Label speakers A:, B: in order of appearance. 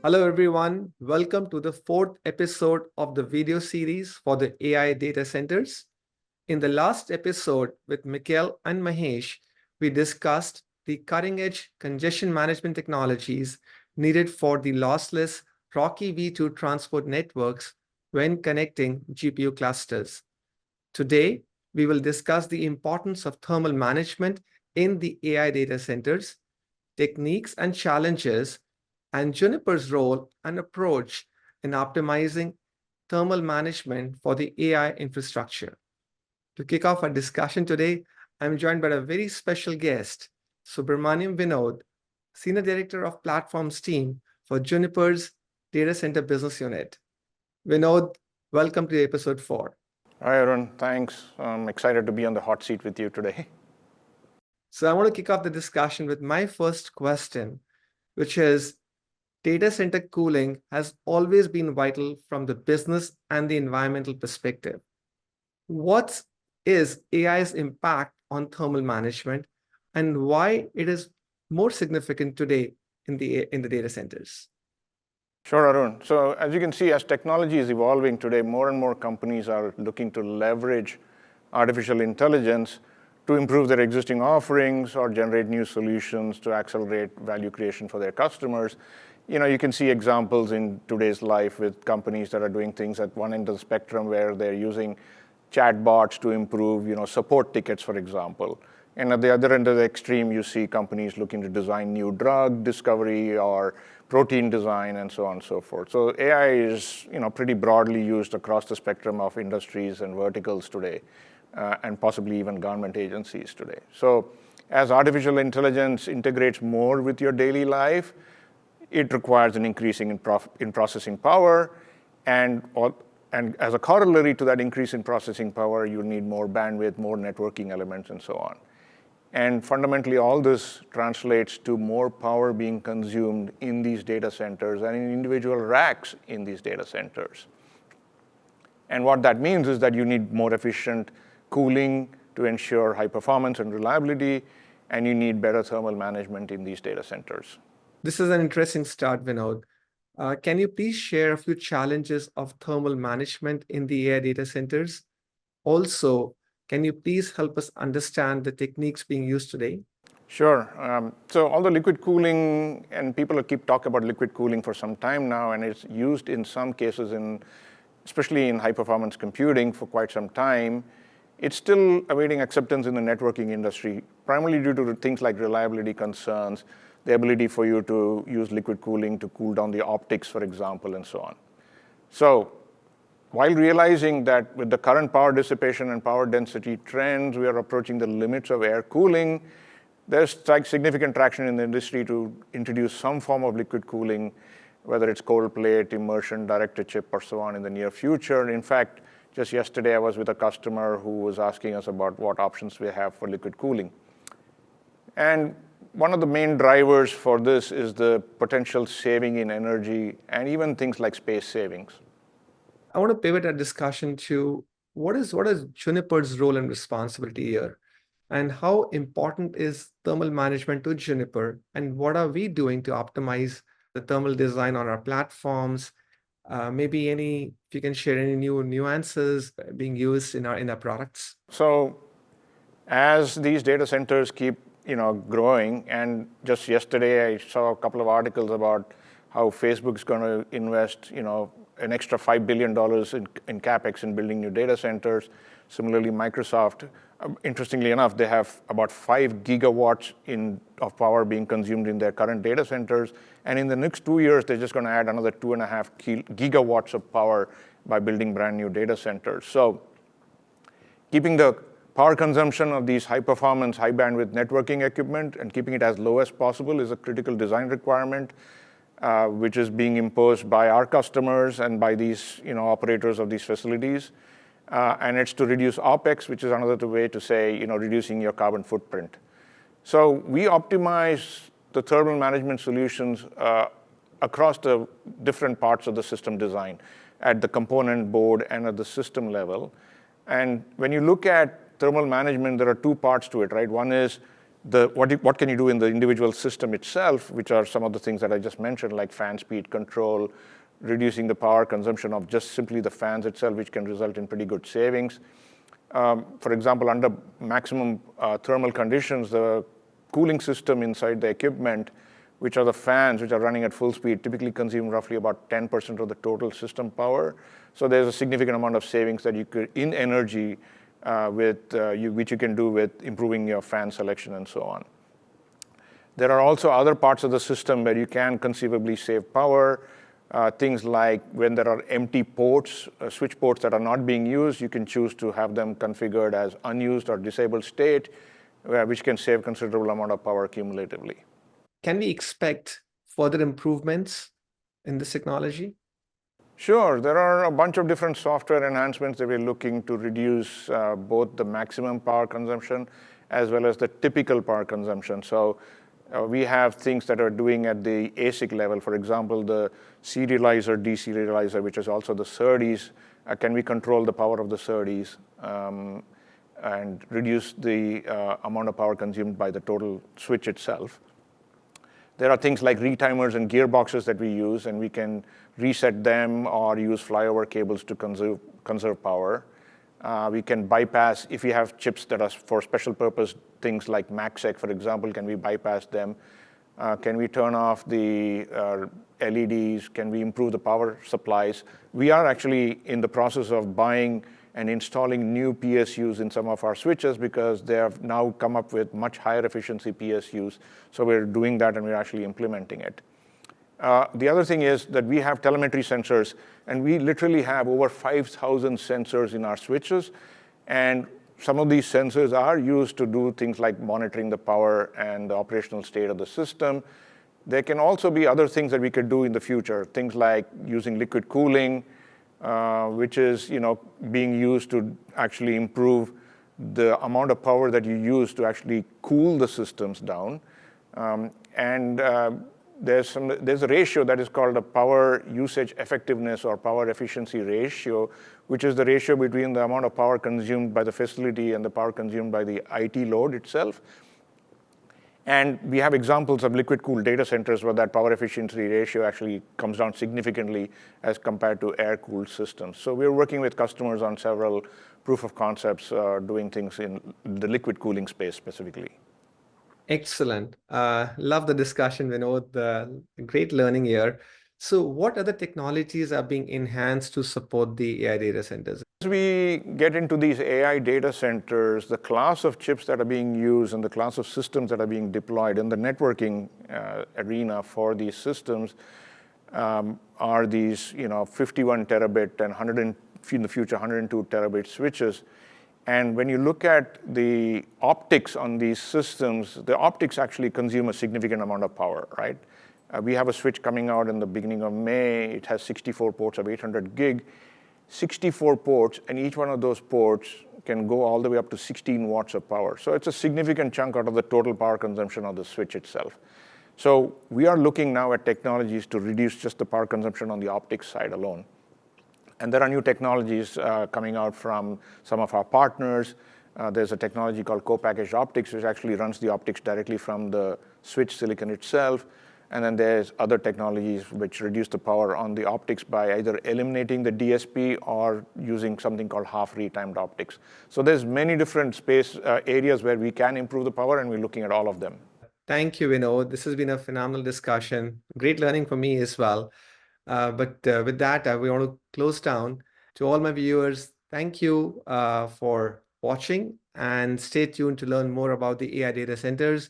A: Hello, everyone. Welcome to the fourth episode of the video series for the AI data centers. In the last episode with Mikhail and Mahesh, we discussed the cutting-edge congestion management technologies needed for the lossless Rocky V2 transport networks when connecting GPU clusters. Today, we will discuss the importance of thermal management in the AI data centers, techniques and challenges, and Juniper's role and approach in optimizing thermal management for the AI infrastructure. To kick off our discussion today, I'm joined by a very special guest, Subramaniam Vinod, Senior Director of Platforms Team for Juniper's Data Center Business Unit. Vinod, welcome to episode 4.
B: Hi, Arun. Thanks. I'm excited to be on the hot seat with you today.
A: So I want to kick off the discussion with my first question, which is, data center cooling has always been vital from the business and the environmental perspective. What is AI's impact on thermal management and why it is more significant today in the data centers?
B: Sure, Arun. So as you can see, as technology is evolving today, more and more companies are looking to leverage artificial intelligence to improve their existing offerings or generate new solutions to accelerate value creation for their customers. You can see examples in today's life with companies that are doing things at one end of the spectrum where they're using chatbots to improve, support tickets, for example. And at the other end of the extreme, you see companies looking to design new drug discovery or protein design and so on and so forth. So AI is, pretty broadly used across the spectrum of industries and verticals today, and possibly even government agencies today. So as artificial intelligence integrates more with your daily life, it requires an increasing in processing power, and as a corollary to that increase in processing power, you need more bandwidth, more networking elements, and so on. And fundamentally, all this translates to more power being consumed in these data centers and in individual racks in these data centers. And what that means is that you need more efficient cooling to ensure high performance and reliability, and you need better thermal management in these data centers.
A: This is an interesting start, Vinod. Can you please share a few challenges of thermal management in the AI data centers? Also, can you please help us understand the techniques being used today?
B: Sure. So all the liquid cooling, and people keep talking about liquid cooling for some time now, and it's used in some cases, especially in high-performance computing for quite some time. It's still awaiting acceptance in the networking industry, primarily due to things like reliability concerns, the ability for you to use liquid cooling to cool down the optics, for example, and so on. So while realizing that with the current power dissipation and power density trends, we are approaching the limits of air cooling, there's significant traction in the industry to introduce some form of liquid cooling, whether it's cold plate, immersion, direct-to-chip, or so on in the near future. In fact, just yesterday, I was with a customer who was asking us about what options we have for liquid cooling. And one of the main drivers for this is the potential saving in energy and even things like space savings.
A: I want to pivot our discussion to what is Juniper's role and responsibility here, and how important is thermal management to Juniper, and what are we doing to optimize the thermal design on our platforms? Maybe if you can share any new nuances being used in our products.
B: So as these data centers keep growing, and just yesterday I saw a couple of articles about how Facebook's going to invest, an extra $5 billion in capex in building new data centers. Similarly, Microsoft, interestingly enough, they have about 5 gigawatts of power being consumed in their current data centers, and in the next 2 years, they're just going to add another 2.5 gigawatts of power by building brand new data centers. So keeping the power consumption of these high-performance, high-bandwidth networking equipment and keeping it as low as possible is a critical design requirement, which is being imposed by our customers and by these operators of these facilities. And it's to reduce OpEx, which is another way to say reducing your carbon footprint. So we optimize the thermal management solutions across the different parts of the system design at the component board and at the system level. And when you look at thermal management, there are two parts to it, right? One is what can you do in the individual system itself, which are some of the things that I just mentioned, like fan speed control, reducing the power consumption of just simply the fans itself, which can result in pretty good savings. For example, under maximum thermal conditions, the cooling system inside the equipment, which are the fans which are running at full speed, typically consume roughly about 10% of the total system power. So there's a significant amount of savings that you could, in energy, which you can do with improving your fan selection and so on. There are also other parts of the system where you can conceivably save power. Things like when there are empty ports, switch ports that are not being used, you can choose to have them configured as unused or disabled state, which can save considerable amount of power cumulatively.
A: Can we expect further improvements in this technology?
B: Sure. There are a bunch of different software enhancements that we're looking to reduce both the maximum power consumption as well as the typical power consumption. So we have things that are doing at the ASIC level. For example, the serializer, deserializer, which is also the SerDes. Can we control the power of the SerDes and reduce the amount of power consumed by the total switch itself? There are things like retimers and gearboxes that we use, and we can reset them or use flyover cables to conserve power. We can bypass, if we have chips that are for special purpose, things like MACsec, for example, can we bypass them? Can we turn off the LEDs? Can we improve the power supplies? We are actually in the process of buying and installing new PSUs in some of our switches because they have now come up with much higher efficiency PSUs. So we're doing that and we're actually implementing it. The other thing is that we have telemetry sensors, and we literally have over 5,000 sensors in our switches. And some of these sensors are used to do things like monitoring the power and the operational state of the system. There can also be other things that we could do in the future, things like using liquid cooling, which is being used to actually improve the amount of power that you use to actually cool the systems down. There's a ratio that is called a power usage effectiveness or power efficiency ratio, which is the ratio between the amount of power consumed by the facility and the power consumed by the IT load itself. And we have examples of liquid-cooled data centers where that power efficiency ratio actually comes down significantly as compared to air-cooled systems. So we're working with customers on several proof of concepts doing things in the liquid cooling space specifically.
A: Excellent. Love the discussion, Vinod. Great learning here. So what other technologies are being enhanced to support the AI data centers?
B: As we get into these AI data centers, the class of chips that are being used and the class of systems that are being deployed in the networking arena for these systems are these 51 terabit and in the future 102 terabit switches. And when you look at the optics on these systems, the optics actually consume a significant amount of power, right? We have a switch coming out in the beginning of May. It has 64 ports of 800 gig, 64 ports, and each one of those ports can go all the way up to 16 watts of power. So it's a significant chunk out of the total power consumption of the switch itself. So we are looking now at technologies to reduce just the power consumption on the optics side alone. And there are new technologies coming out from some of our partners. There's a technology called co-packaged optics, which actually runs the optics directly from the switch silicon itself. And then there's other technologies which reduce the power on the optics by either eliminating the DSP or using something called half-retimed optics. So there's many different space areas where we can improve the power, and we're looking at all of them.
A: Thank you, Vinod. This has been a phenomenal discussion. Great learning for me as well. But with that, we want to close down. To all my viewers, thank you for watching, and stay tuned to learn more about the AI data centers.